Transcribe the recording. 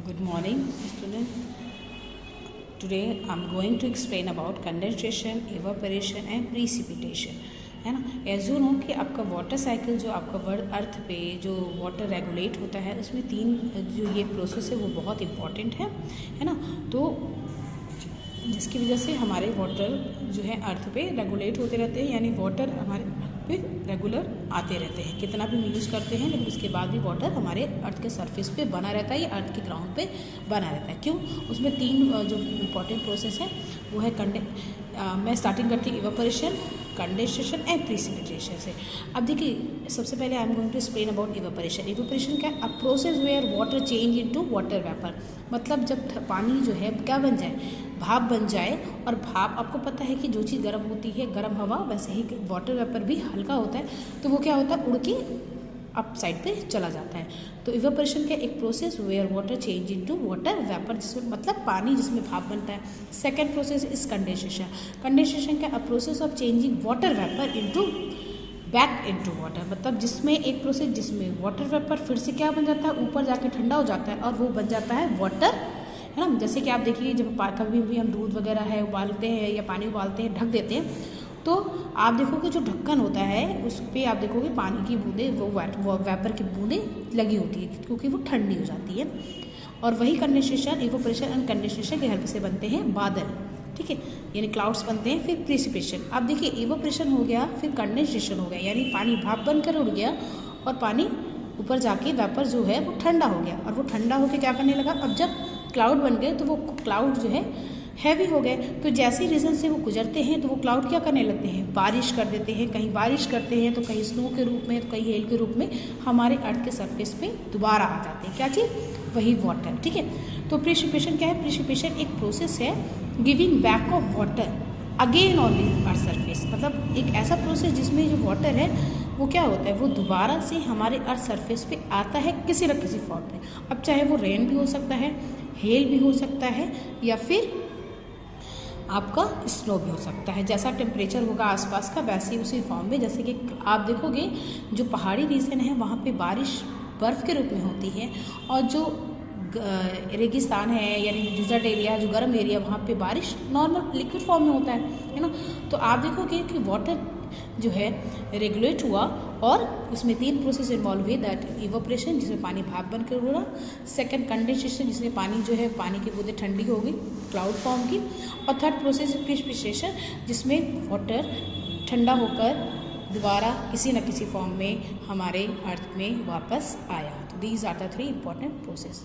Good morning, student. Today I'm going to explain about condensation, evaporation and precipitation. है ना। As you know कि आपका water cycle जो आपका अर्थ पे जो वाटर रेगुलेट होता है उसमें तीन जो ये प्रोसेस है वो बहुत इम्पॉर्टेंट है ना। तो जिसकी वजह से हमारे वाटर जो है अर्थ पे रेगुलेट होते रहते हैं, यानी वाटर हमारे पे रेगुलर आते रहते हैं। कितना भी हम यूज़ करते हैं लेकिन उसके बाद भी वाटर हमारे अर्थ के सरफेस पे बना रहता है या अर्थ के ग्राउंड पे बना रहता है। क्यों? उसमें तीन जो इम्पॉर्टेंट प्रोसेस है वो है मैं स्टार्टिंग करती हूँ इवेपोरेशन, कंडेंसेशन एंड प्रिसिपिटेशन से। अब देखिए, सबसे पहले I am going to explain about evaporation. Evaporation क्या है? A process where water change into water vapour. मतलब जब पानी जो है क्या बन जाए, भाप बन जाए। और भाप आपको पता है कि जो चीज़ गर्म होती है, गर्म हवा, वैसे ही वाटर वेपर भी हल्का होता है, तो वो क्या होता है, उड़ के अप साइड पे चला जाता है। तो इवेपोरेशन का एक process where water change into water vapour, जिसमें मतलब पानी जिसमें भाप बनता है। Second process is condensation. Condensation का a process of changing water vapour into back into water, मतलब जिसमें एक प्रोसेस जिसमें वाटर वेपर फिर से क्या बन जाता है, ऊपर जाके ठंडा हो जाता है और वो बन जाता है वाटर, है ना। जैसे कि आप देखिए, जब कभी भी हम दूध वगैरह है उबालते हैं या पानी उबालते हैं, ढक देते हैं, तो आप देखोगे जो ढक्कन होता है उस पर आप देखोगे पानी की बूंदें, वो वेपर की बूंदें लगी होती है क्योंकि वो ठंडी हो जाती है। और वही कंडेंसेशन, इवेपोरेशन एंड कंडेंसेशन के हेल्प से बनते हैं बादल, ठीक है, यानी क्लाउड्स बनते हैं। फिर प्रिसिपिटेशन, अब देखिए इवेपोरेशन हो गया, फिर कंडेंसेशन हो गया, यानी पानी भाप बनकर उड़ गया और पानी ऊपर जाके वेपर जो है वो ठंडा हो गया, और वो ठंडा होकर क्या करने लगा, अब जब क्लाउड बन गए तो वो क्लाउड जो है हैवी हो गए। तो जैसे रीजन से वो गुजरते हैं तो वो क्लाउड क्या करने लगते हैं, बारिश कर देते हैं। कहीं बारिश करते हैं तो कहीं स्नो के रूप में, तो कहीं हेल के रूप में हमारे अर्थ के सरफेस पे दोबारा आ जाते हैं। क्या चीज़? वही वाटर, ठीक है। तो प्रिसिपिटेशन क्या है? प्रिसिपिटेशन एक प्रोसेस है giving back of water again on the earth surface, मतलब एक ऐसा प्रोसेस जिसमें जो वाटर है वो क्या होता है, वो दोबारा से हमारे अर्थ सरफेस पे आता है किसी न किसी फॉर्म में। अब चाहे वो रेन भी हो सकता है, हेल भी हो सकता है, या फिर आपका स्नो भी हो सकता है। जैसा टेम्परेचर होगा आसपास का वैसे उसी फॉर्म में। जैसे कि आप देखोगे जो पहाड़ी रीजन है वहाँ पे बारिश बर्फ़ के रूप में होती है, और जो रेगिस्तान है यानी डिजर्ट एरिया, जो गर्म एरिया, वहाँ पे बारिश नॉर्मल लिक्विड फॉर्म में होता है ना। तो आप देखोगे कि वाटर जो है रेगुलेट हुआ और उसमें तीन प्रोसेस इन्वॉल्व हुए, दैट इवेपोरेशन जिसमें पानी भाप बनकर उड़ा, सेकंड कंडेंसेशन जिसमें पानी जो है पानी की बूंदें ठंडी हो गई क्लाउड फॉर्म की, और थर्ड प्रोसेस प्रिसिपिटेशन जिसमें वाटर ठंडा होकर दोबारा किसी न किसी फॉर्म में हमारे अर्थ में वापस आया। तो these are the three important process.